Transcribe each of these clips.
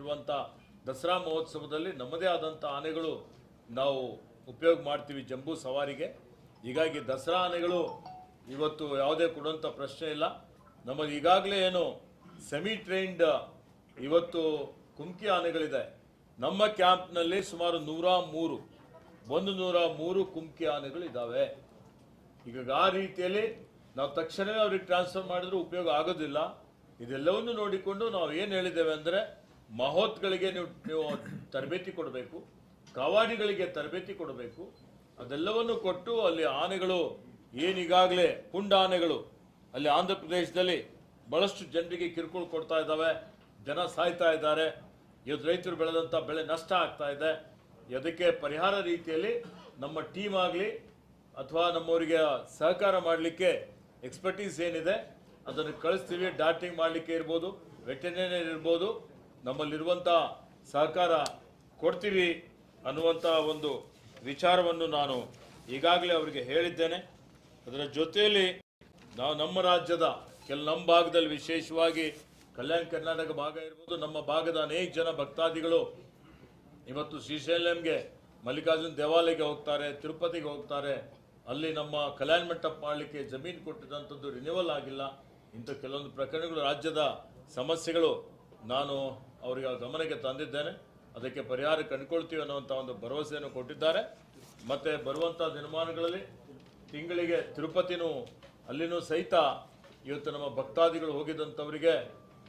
ಇರುವಂಥ ದಸರಾ ಮಹೋತ್ಸವದಲ್ಲಿ ನಮ್ಮದೇ ಆದಂಥ ಆನೆಗಳು ನಾವು ಉಪಯೋಗ ಮಾಡ್ತೀವಿ ಜಂಬೂ ಸವಾರಿಗೆ. ಹೀಗಾಗಿ ದಸರಾ ಆನೆಗಳು ಇವತ್ತು ಯಾವುದೇ ಕೊಡುವಂಥ ಪ್ರಶ್ನೆ ಇಲ್ಲ. ನಮಗೆ ಈಗಾಗಲೇ ಏನು ಸೆಮಿ ಟ್ರೈನ್ಡ್ ಇವತ್ತು ಕುಮ್ಕಿ ಆನೆಗಳಿದೆ. ನಮ್ಮ ಕ್ಯಾಂಪ್ನಲ್ಲಿ ಸುಮಾರು 103 ಕುಮ್ಕಿ ಆನೆಗಳು ಇದ್ದಾವೆ. ಈಗ ಆ ರೀತಿಯಲ್ಲಿ ನಾವು ತಕ್ಷಣವೇ ಅವ್ರಿಗೆ ಟ್ರಾನ್ಸ್ಫರ್ ಮಾಡಿದ್ರೂ ಉಪಯೋಗ ಆಗೋದಿಲ್ಲ. ಇದೆಲ್ಲವನ್ನು ನೋಡಿಕೊಂಡು ನಾವು ಏನು ಹೇಳಿದ್ದೇವೆ ಅಂದರೆ ಮಹೋತ್ಗಳಿಗೆ ನೀವು ತರಬೇತಿ ಕೊಡಬೇಕು, ಕಾವಾಡಿಗಳಿಗೆ ತರಬೇತಿ ಕೊಡಬೇಕು. ಅದೆಲ್ಲವನ್ನು ಕೊಟ್ಟು ಅಲ್ಲಿ ಆನೆಗಳು ಏನೀಗಾಗಲೇ ಪುಂಡ ಆನೆಗಳು ಅಲ್ಲಿ ಆಂಧ್ರ ಪ್ರದೇಶದಲ್ಲಿ ಬಹಳಷ್ಟು ಜನರಿಗೆ ಕಿರುಕುಳ ಕೊಡ್ತಾ ಇದ್ದಾವೆ, ಜನ ಸಾಯ್ತಾ ಇದ್ದಾರೆ, ಇವತ್ತು ರೈತರು ಬೆಳೆದಂಥ ಬೆಳೆ ನಷ್ಟ ಆಗ್ತಾ ಇದೆ. ಅದಕ್ಕೆ ಪರಿಹಾರ ರೀತಿಯಲ್ಲಿ ನಮ್ಮ ಟೀಮ್ ಆಗಲಿ ಅಥವಾ ನಮ್ಮವರಿಗೆ ಸಹಕಾರ ಮಾಡಲಿಕ್ಕೆ ಎಕ್ಸ್ಪರ್ಟೀಸ್ ಏನಿದೆ ಅದನ್ನು ಕಳಿಸ್ತೀವಿ. ಡಾಟಿಂಗ್ ಮಾಡಲಿಕ್ಕೆ ಇರ್ಬೋದು, ವೆಟರ್ನರಿ ಇರ್ಬೋದು, ನಮ್ಮಲ್ಲಿರುವಂಥ ಸಹಕಾರ ಕೊಡ್ತೀವಿ ಅನ್ನುವಂಥ ಒಂದು ವಿಚಾರವನ್ನು ನಾನು ಈಗಾಗಲೇ ಅವರಿಗೆ ಹೇಳಿದ್ದೇನೆ. ಅದರ ಜೊತೆಯಲ್ಲಿ ನಾವು ನಮ್ಮ ರಾಜ್ಯದ ನಮ್ಮ ಭಾಗದಲ್ಲಿ ವಿಶೇಷವಾಗಿ ಕಲ್ಯಾಣ ಕರ್ನಾಟಕ ಭಾಗ ಇರ್ಬೋದು, ನಮ್ಮ ಭಾಗದ ಅನೇಕ ಜನ ಭಕ್ತಾದಿಗಳು ಇವತ್ತು ಶ್ರೀಶೈಲಂಗೆ ಮಲ್ಲಿಕಾರ್ಜುನ ದೇವಾಲಯಕ್ಕೆ ಹೋಗ್ತಾರೆ, ತಿರುಪತಿಗೆ ಹೋಗ್ತಾರೆ. ಅಲ್ಲಿ ನಮ್ಮ ಕಲ್ಯಾಣ ಮಂಟಪ ಮಾಡಲಿಕ್ಕೆ ಜಮೀನು ಕೊಟ್ಟಿದ್ದಂಥದ್ದು ರಿನ್ಯೂವಲ್ ಆಗಿಲ್ಲ. ಇಂಥ ಕೆಲವೊಂದು ಪ್ರಕರಣಗಳು ರಾಜ್ಯದ ಸಮಸ್ಯೆಗಳು ನಾನು ಅವರಿಗೆ ಗಮನಕ್ಕೆ ತಂದಿದ್ದೇನೆ. ಅದಕ್ಕೆ ಪರಿಹಾರ ಕಂಡುಕೊಳ್ತೀವಿ ಅನ್ನುವಂಥ ಒಂದು ಭರವಸೆಯನ್ನು ಕೊಟ್ಟಿದ್ದಾರೆ. ಮತ್ತು ಬರುವಂಥ ದಿನಮಾನಗಳಲ್ಲಿ ತಿಂಗಳಿಗೆ ತಿರುಪತಿನೂ ಅಲ್ಲಿನೂ ಸಹಿತ ಇವತ್ತು ನಮ್ಮ ಭಕ್ತಾದಿಗಳು ಹೋಗಿದ್ದಂಥವರಿಗೆ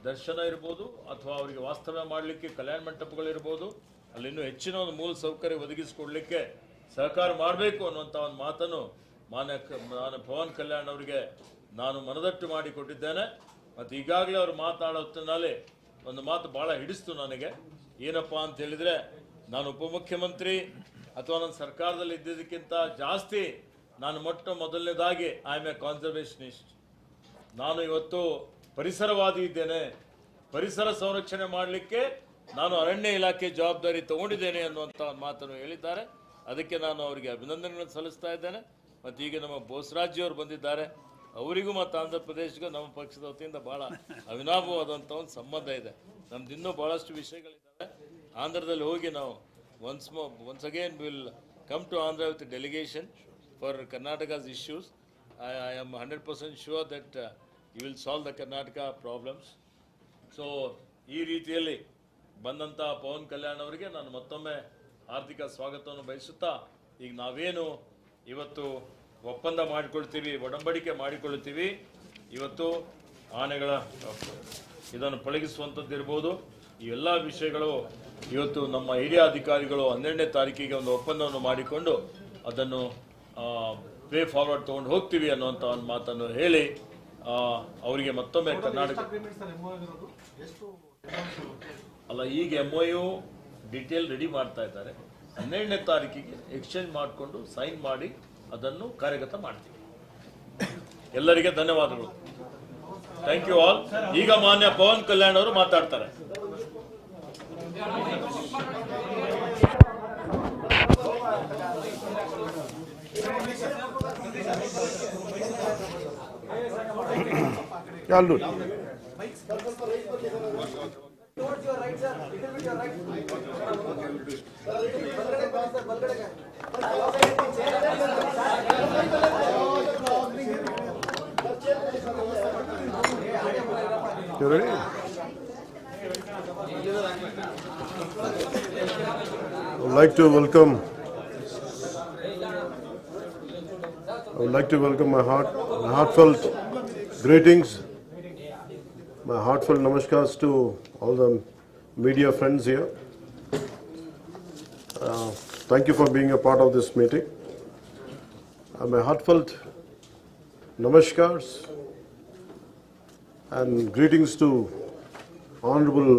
ದರ್ಶನ ಇರ್ಬೋದು ಅಥವಾ ಅವರಿಗೆ ವಾಸ್ತವ್ಯ ಮಾಡಲಿಕ್ಕೆ ಕಲ್ಯಾಣ ಮಂಟಪಗಳಿರ್ಬೋದು, ಅಲ್ಲಿನ್ನೂ ಹೆಚ್ಚಿನ ಒಂದು ಮೂಲ ಸೌಕರ್ಯ ಒದಗಿಸಿಕೊಡ್ಲಿಕ್ಕೆ ಸಹಕಾರ ಮಾಡಬೇಕು ಅನ್ನುವಂಥ ಒಂದು ಮಾತನ್ನು ನಾನು ಪವನ್ ಕಲ್ಯಾಣ್ ಅವರಿಗೆ ನಾನು ಮನದಟ್ಟು ಮಾಡಿಕೊಟ್ಟಿದ್ದೇನೆ. ಮತ್ತು ಈಗಾಗಲೇ ಅವರು ಮಾತನಾಡೋ ಹೊತ್ತಿನಲ್ಲಿ ಒಂದು ಮಾತು ಭಾಳ ಹಿಡಿಸ್ತು ನನಗೆ. ಏನಪ್ಪ ಅಂತ ಹೇಳಿದರೆ, ನಾನು ಉಪಮುಖ್ಯಮಂತ್ರಿ ಅಥವಾ ನನ್ನ ಸರ್ಕಾರದಲ್ಲಿ ಇದ್ದಿದ್ದಕ್ಕಿಂತ ಜಾಸ್ತಿ ನಾನು ಮೊದಲನೇದಾಗಿ ಐ ಆಮ್ ಎ ಕಾನ್ಸರ್ವೇಷನಿಸ್ಟ್. ನಾನು ಇವತ್ತು ಪರಿಸರವಾದಿ ಇದ್ದೇನೆ. ಪರಿಸರ ಸಂರಕ್ಷಣೆ ಮಾಡಲಿಕ್ಕೆ ನಾನು ಅರಣ್ಯ ಇಲಾಖೆ ಜವಾಬ್ದಾರಿ ತಗೊಂಡಿದ್ದೇನೆ ಅನ್ನುವಂಥ ಒಂದು ಮಾತನ್ನು ಹೇಳಿದ್ದಾರೆ. ಅದಕ್ಕೆ ನಾನು ಅವರಿಗೆ ಅಭಿನಂದನೆಗಳನ್ನು ಸಲ್ಲಿಸ್ತಾ ಇದ್ದೇನೆ. ಮತ್ತು ಈಗ ನಮ್ಮ ಬೋಸರಾಜಿಯವರು ಬಂದಿದ್ದಾರೆ, ಅವರಿಗೂ ಮತ್ತು ಆಂಧ್ರ ಪ್ರದೇಶಗೂ ನಮ್ಮ ಪಕ್ಷದ ವತಿಯಿಂದ ಭಾಳ ಅವಿನಾಭವಾದಂಥ ಒಂದು ಸಂಬಂಧ ಇದೆ. ನಮ್ದು ಇನ್ನೂ ಭಾಳಷ್ಟು ವಿಷಯಗಳಿದ್ದಾವೆ. ಆಂಧ್ರದಲ್ಲಿ ಹೋಗಿ ನಾವು once again will come to Andhra with a delegation for Karnataka's issues. I am 100% sure that you will solve the Karnataka problems. So ಈ ರೀತಿಯಲ್ಲಿ ಬಂದಂಥ ಪವನ್ ಕಲ್ಯಾಣ್ ಅವರಿಗೆ ನಾನು ಮತ್ತೊಮ್ಮೆ ಆರ್ಥಿಕ ಸ್ವಾಗತವನ್ನು ಬಯಸುತ್ತಾ, ಈಗ ನಾವೇನು ಇವತ್ತು ಒಪ್ಪಂದ ಮಾಡಿಕೊಳ್ತೀವಿ, ಒಡಂಬಡಿಕೆ ಮಾಡಿಕೊಳ್ತೀವಿ, ಇವತ್ತು ಆನೆಗಳ ಇದನ್ನು ಪಳಗಿಸುವಂಥದ್ದು ಇರ್ಬೋದು, ಈ ಎಲ್ಲ ವಿಷಯಗಳು ಇವತ್ತು ನಮ್ಮ ಹಿರಿಯ ಅಧಿಕಾರಿಗಳು 12ನೇ ತಾರೀಕಿಗೆ ಒಂದು ಒಪ್ಪಂದವನ್ನು ಮಾಡಿಕೊಂಡು ಅದನ್ನು ಪೇ ಫಾರ್ವರ್ಡ್ ತೊಗೊಂಡು ಹೋಗ್ತೀವಿ ಅನ್ನುವಂಥ ಒಂದು ಮಾತನ್ನು ಹೇಳಿ ಅವರಿಗೆ ಮತ್ತೊಮ್ಮೆ ಕರ್ನಾಟಕ ಅಲ್ಲ, ಈಗ MOU ಡೀಟೇಲ್ ರೆಡಿ ಮಾಡ್ತಾ ಇದ್ದಾರೆ. 12ನೇ ತಾರೀಕಿಗೆ ಎಕ್ಸ್ಚೇಂಜ್ ಮಾಡಿಕೊಂಡು ಸೈನ್ ಮಾಡಿ ಅದನ್ನು ಕಾರ್ಯಗತ ಮಾಡ್ತೀವಿ. ಎಲ್ಲರಿಗೆ ಧನ್ಯವಾದಗಳು. Thank you all. ಈಗ ಮಾನ್ಯ ಪವನ್ ಕಲ್ಯಾಣ್ ಅವರು ಮಾತಾಡ್ತಾರೆ. Towards your right, sir. Little bit your right. You ready? I would like to welcome my heartfelt greetings, my heartfelt namaskars to all the media friends here. Thank you for being a part of this meeting. My heartfelt namaskars and greetings to Honorable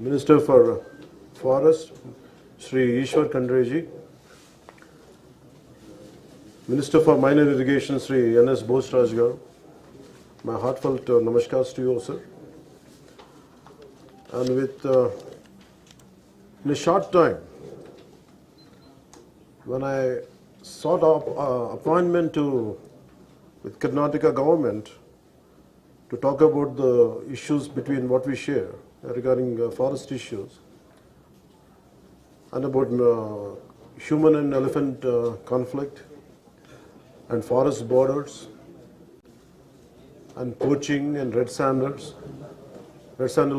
Minister for Forest, Shri Ishwar Khandreji, Minister for Minor Irrigation, Shri N.S. Bose Garu. My heartfelt namaskars to you, sir. And with in a short time, when I sought appointment with Karnataka government to talk about the issues between what we share regarding forest issues, and about human and elephant conflict, and forest borders, and poaching and red sandal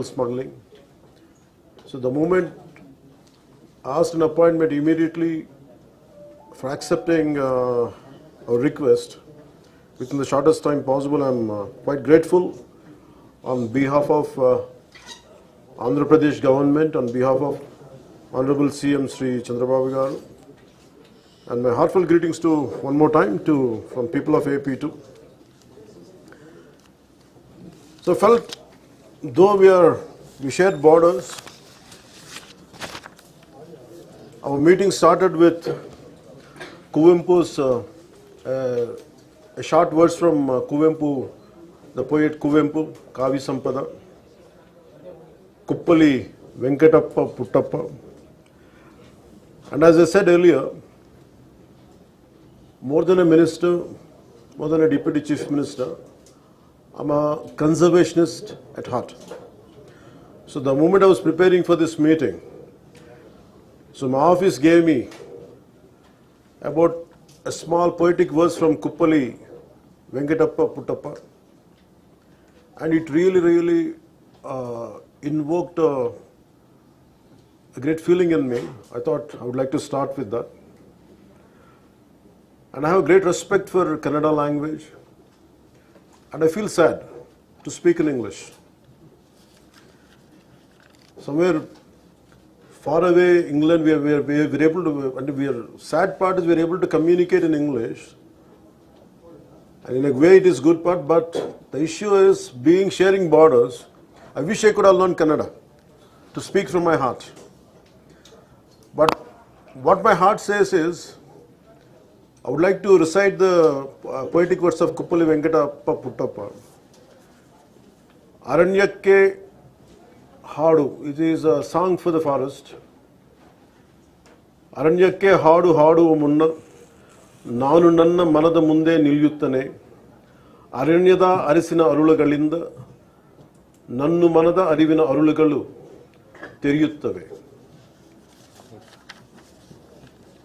smuggling. So the moment I asked an appointment immediately for accepting a request within the shortest time possible. I'm quite grateful on behalf of Andhra Pradesh government, on behalf of Honorable CM Sri Chandrababu Garu, and my heartfelt greetings to one more time from people of AP too. So I felt though we shared borders, our meeting started with Kuvempu's a short verse from Kuvempu, the poet Kuvempu, Kavi Sampada, Kuppali Venkatappa Puttappa. And as I said earlier, more than a minister, more than a deputy chief minister, I'm a conservationist at heart. So the moment I was preparing for this meeting, so my office gave me about a small poetic verse from Kuppali Venkatappa Puttappa, and it really invoked a great feeling in me. I thought I would like to start with that. And I have great respect for Kannada language, and I feel sad to speak in English. Somewhere far away, England, we are able to, and sad part is we are able to communicate in English. And in a way it is good part, but the issue is sharing borders. I wish I could have learned Kannada to speak from my heart. But what my heart says is, I would like to recite the poetic words of Kuppali Venkatappa Puttappa. Aranyakke Hadu, it is a song for the forest. Aranyakke Hadu Hadu Munna, Nanu Nanna Manada Munde Nilyuttane, Aranyada Arisina Arulagalinda, Nannu Manada Arivina Arulagalu, Teriyuttave.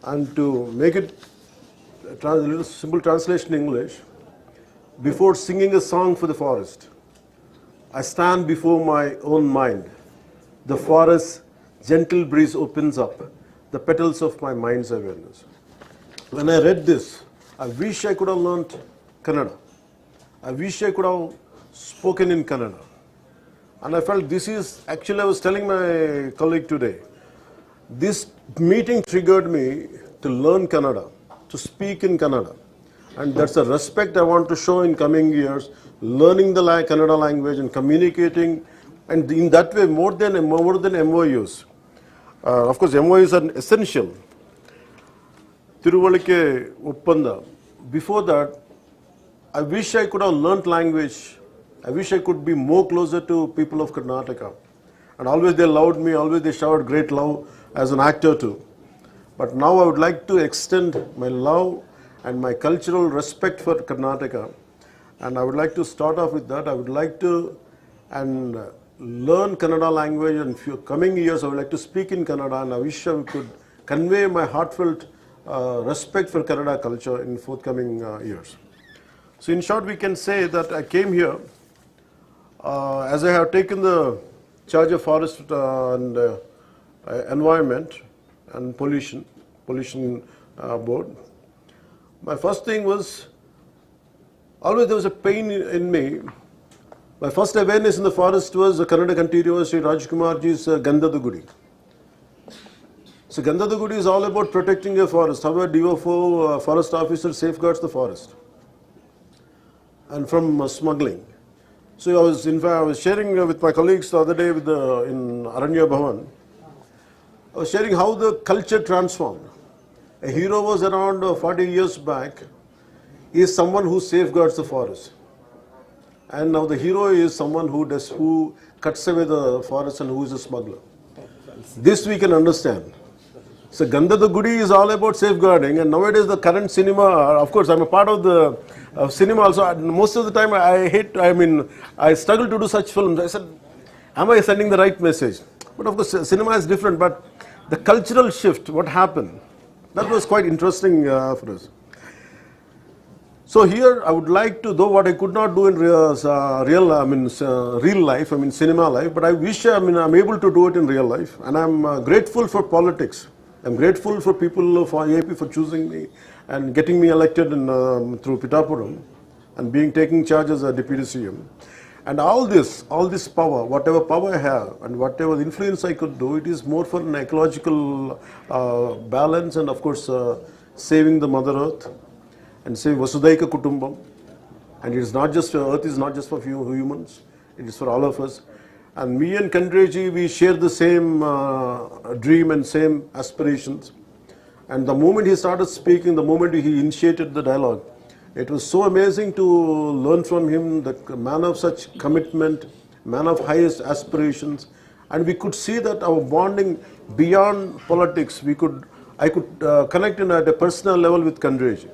And to make it a little simple translation in English, before singing a song for the forest, I stand before my own mind. The forest's gentle breeze opens up the petals of my mind's awareness. When I read this, I wish I could have learnt Kannada. I wish I could have spoken in Kannada. And I felt this is, actually I was telling my colleague today, this meeting triggered me to learn Kannada, to speak in Kannada. And that's a respect I want to show in coming years, learning the Kannada language and communicating, and in that way more than MOUs. Of course, MOUs are essential. Tiruvalike Uppanda. Before that, I wish I could have learnt language. I wish I could be more closer to people of Karnataka. And always they loved me, always they showered great love as an actor too. But now I would like to extend my love and my cultural respect for Karnataka. And I would like to start off with that. I would like to learn Kannada language, and few coming years I would like to speak in Kannada, and I wish I could convey my heartfelt respect for Kannada culture in forthcoming years. So in short, we can say that I came here as I have taken the charge of forest and environment and pollution board. My first thing was, always there was a pain in me. My first awareness in the forest was the Kannada continuous Sri Rajkumarji's Gandhada Gudi. So Gandhada Gudi is all about protecting a forest, how a DFO forest officer safeguards the forest and from smuggling. So I was sharing with my colleagues the other day in Aranya Bhavan. I was sharing how the culture transformed. A hero was around 40 years back. He is someone who safeguards the forest. And now the hero is someone who cuts away the forest and who is a smuggler. This we can understand. So Gandhada Gudi is all about safeguarding, and nowadays the current cinema, of course I'm a part of the cinema also. Most of the time I struggle to do such films. I said, am I sending the right message? But of course cinema is different, but the cultural shift, what happened, that was quite interesting for us. So here I would like to, though what I could not do in real life, cinema life, but I wish, I'm able to do it in real life, and I'm grateful for politics. I'm grateful for people of AP for choosing me and getting me elected through Pittapuram and taking charge as a deputy CM. And all this power, whatever power I have and whatever influence I could do, it is more for an ecological balance and of course saving the Mother Earth and saying Vasudhaika Kutumbam. And it is not just, Earth is not just for few humans, it is for all of us. And me and Kandreji, we share the same dream and same aspirations. And the moment he started speaking, the moment he initiated the dialogue, it was so amazing to learn from him, that man of such commitment, man of highest aspirations. And we could see that our bonding beyond politics, I could connect at a personal level with Kandreji.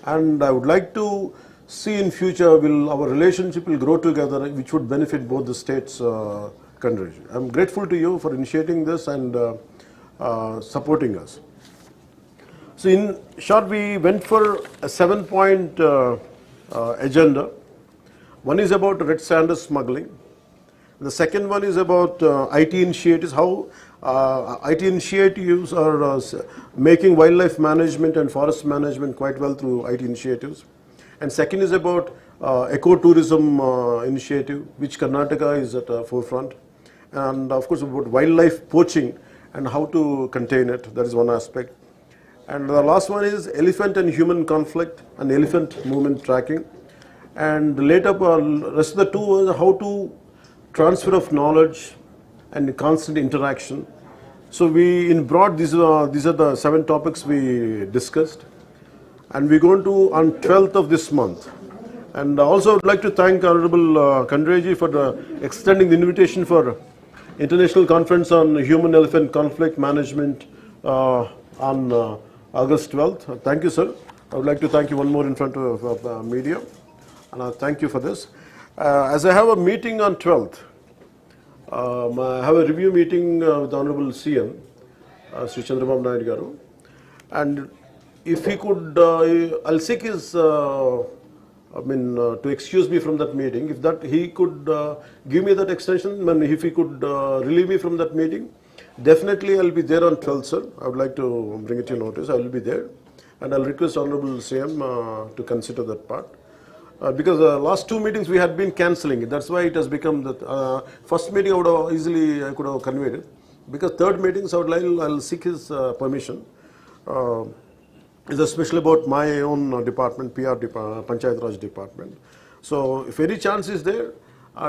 And I would like to see in future, our relationship will grow together, which would benefit both the states, Kandreji. I'm grateful to you for initiating this and supporting us. So in short, we went for a 7-point agenda. One is about red sanders smuggling. The second one is about IT initiatives, how IT initiatives are making wildlife management and forest management quite well through IT initiatives. And second is about ecotourism initiative, which Karnataka is at the forefront. And of course about wildlife poaching and how to contain it, that is one aspect. And the last one is elephant and human conflict and elephant movement tracking. And later, rest of the two was how to transfer of knowledge and constant interaction. So we, in broad, these are the 7 topics we discussed. And we're going to on 12th of this month. And also I would like to thank Honorable Kandreji for extending the invitation for International Conference on Human-Elephant Conflict Management on August 12th. Thank you, sir. I would like to thank you one more in front of the media. And I thank you for this. As I have a meeting on 12th, I have a review meeting with the Honorable CM, Sri Chandrababu Naidu Garu. And if he could, I'll seek his, to excuse me from that meeting. If that he could give me that extension, and if he could relieve me from that meeting, definitely I'll be there on 12th, sir. I would like to bring it to your notice. I will be there. And I'll request Honorable CM to consider that part. Because the last 2 meetings we had been cancelling it. That's why it has become the first meeting I would have I could have conveyed it. Because third meetings I'll seek his permission. Is especially about my own department, PR department, Panchayat Raj department. So if any chance is there,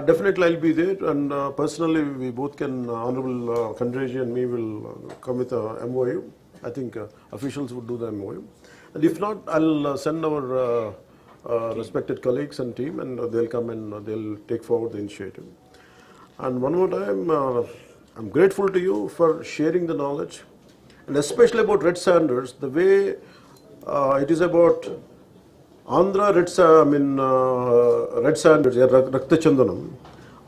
definitely I'll be there. And personally, we both can, Honorable Kandreji and me will come with a MOU. I think officials would do the MOU. And if not, I'll send our respected colleagues and team, and they'll come and they'll take forward the initiative. And one more time, I'm grateful to you for sharing the knowledge, and especially about red sanders, the way it is about Andhra red sanders, Rakta Chandanam.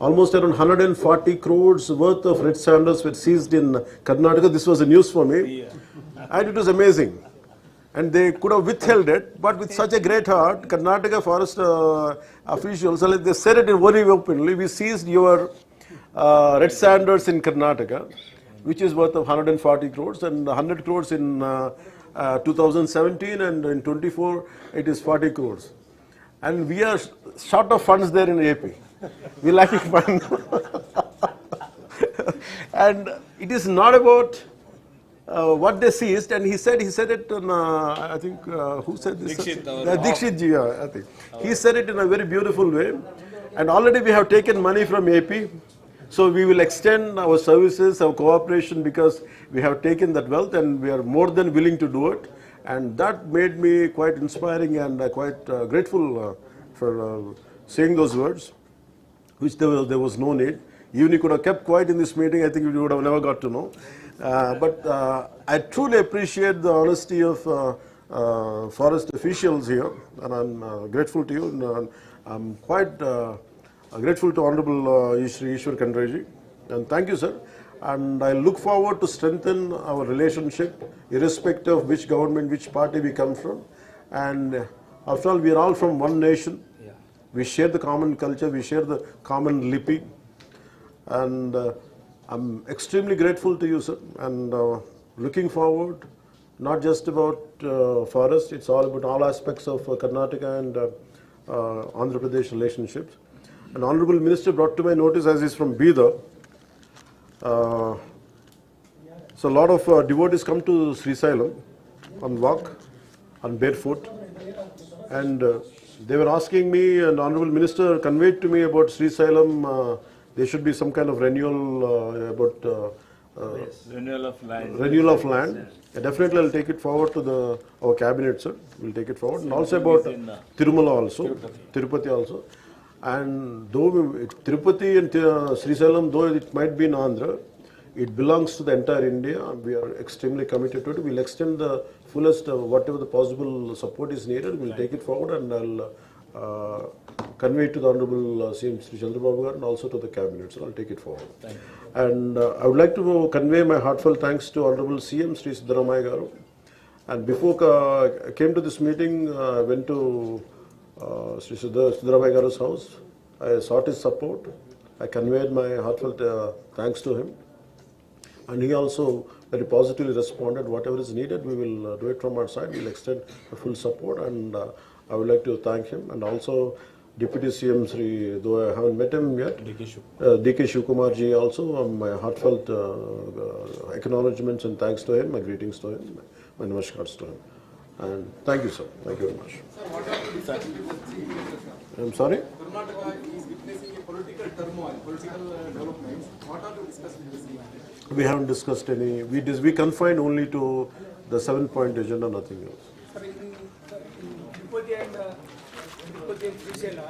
Almost around 140 crores worth of red sanders were seized in Karnataka. This was a news for me, and it was amazing. And they could have withheld it, but with such a great heart, Karnataka forest officials, they said it very openly, we seized your red sanders in Karnataka, which is worth of 140 crores, and 100 crores in 2017, and in 24 it is 40 crores. And we are short of funds there in AP. We lacking funds. And it is not about what they seized, and he said it on, I think, who said this? Dikshit ji, I think. He said it in a very beautiful way. And already we have taken money from AP. So we will extend our services, our cooperation, because we have taken that wealth and we are more than willing to do it. And that made me quite inspiring and quite grateful for saying those words, which there was no need. Even you could have kept quiet in this meeting, I think you would have never got to know. But I truly appreciate the honesty of forest officials here, and I'm grateful to you. And I'm quite grateful to Honorable Shri Ishwar Kandreji, and thank you, sir. And I look forward to strengthen our relationship, irrespective of which government, which party we come from. And after all, we are all from one nation. We share the common culture, we share the common lipi. And I'm extremely grateful to you, sir, and looking forward, not just about forest, it's all about all aspects of Karnataka and Andhra Pradesh relationships. An honorable minister brought to my notice, as he's from Bidar. So a lot of devotees come to Sri Sailam on walk, on barefoot, and they were asking me, and honorable minister conveyed to me about Sri Sailam. There should be some kind of renewal about Renewal of land. renewal of land. Definitely, I'll take it forward to our cabinet, sir. We'll take it forward, and also about Tirumala also, Tirupati also. And though Tirupati and Sri Sailam, though it might be in Andhra, it belongs to the entire India. We are extremely committed to it. We'll extend the fullest, whatever the possible support is needed. We'll take it forward, and I'll convey it to the Honorable CM Sri Chandrababu Garu and also to the cabinet. So I'll take it forward. Thank you. And I would like to convey my heartfelt thanks to Honorable CM Sri Siddaramaiah Garu. And before I came to this meeting, I went to Sri Siddaramaiah Garu's house. I sought his support. I conveyed my heartfelt thanks to him. And he also very positively responded. Whatever is needed, we will do it from our side. We will extend the full support. And I would like to thank him. And also Deputy CM Sri, though I haven't met him yet, DK Shivkumar ji also, my heartfelt acknowledgements and thanks to him, my greetings to him, my namaskars to him. And thank you, sir. Thank you very much. I'm sorry? Karnataka is witnessing a political turmoil, political developments. What are you discussing in this event? We haven't discussed any. We confined only to the 7-point agenda, nothing else. Sir, in Tirupati and Srisela,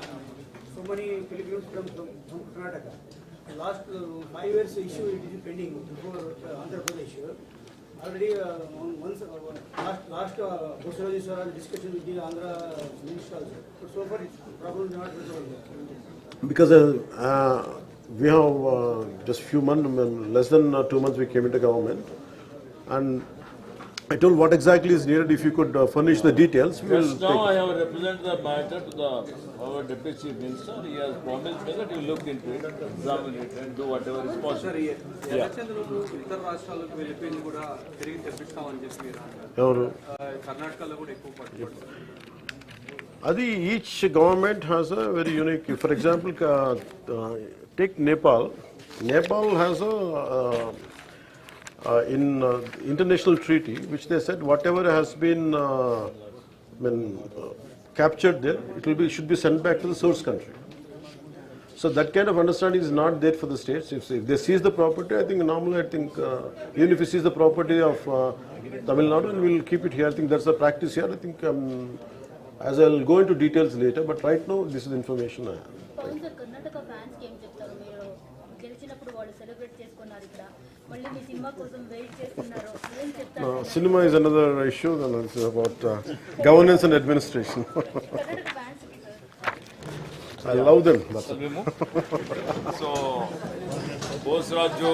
so many pilgrims come from Karnataka. The last 5 years issue it is pending before Andhra Pradesh. Already last Bosaraji sir had discussion with the Andhra minister also. But so far, problem is not resolved. Because we have just few months, less than 2 months we came into government, and I told what exactly is needed. If you could furnish the details, we will Just now I take have represented the matter to our Deputy Chief Minister. He has promised me that he will look into it, examine it and do whatever is possible. Election రోజు ఇతర రాష్ట్రాలకు వెళ్ళిపోయింది కూడా తిరిగి తెప్పిస్తామని చెప్పి మీరు అన్నారు. ఎవరు? కర్ణాటకలో కూడా ఎక్కువ పట్టుబడుతుంది. Adi, each government has a very unique, for example, take Nepal. Nepal has in international treaty, which they said whatever has been captured there, should be sent back to the source country. So that kind of understanding is not there for the states. If they seize the property, I think normally, even if we seize the property of Tamil Nadu, and we'll keep it here. I think that's the practice here. I think as I'll go into details later, but right now this is the information I have. అవును sir, Karnataka fans కి ఏం చెప్తారు? మీరు గెలిచినప్పుడు వాళ్ళు celebrate చేసుకున్నారు ఇక్కడ, మళ్ళీ మీ సినిమా కోసం వెయిట్ చేస్తున్నారు, ఏం చెప్తారు? Cinema is another issue, and it's about governance and administration. Karnataka fans కి sir I love them. So, Bosraju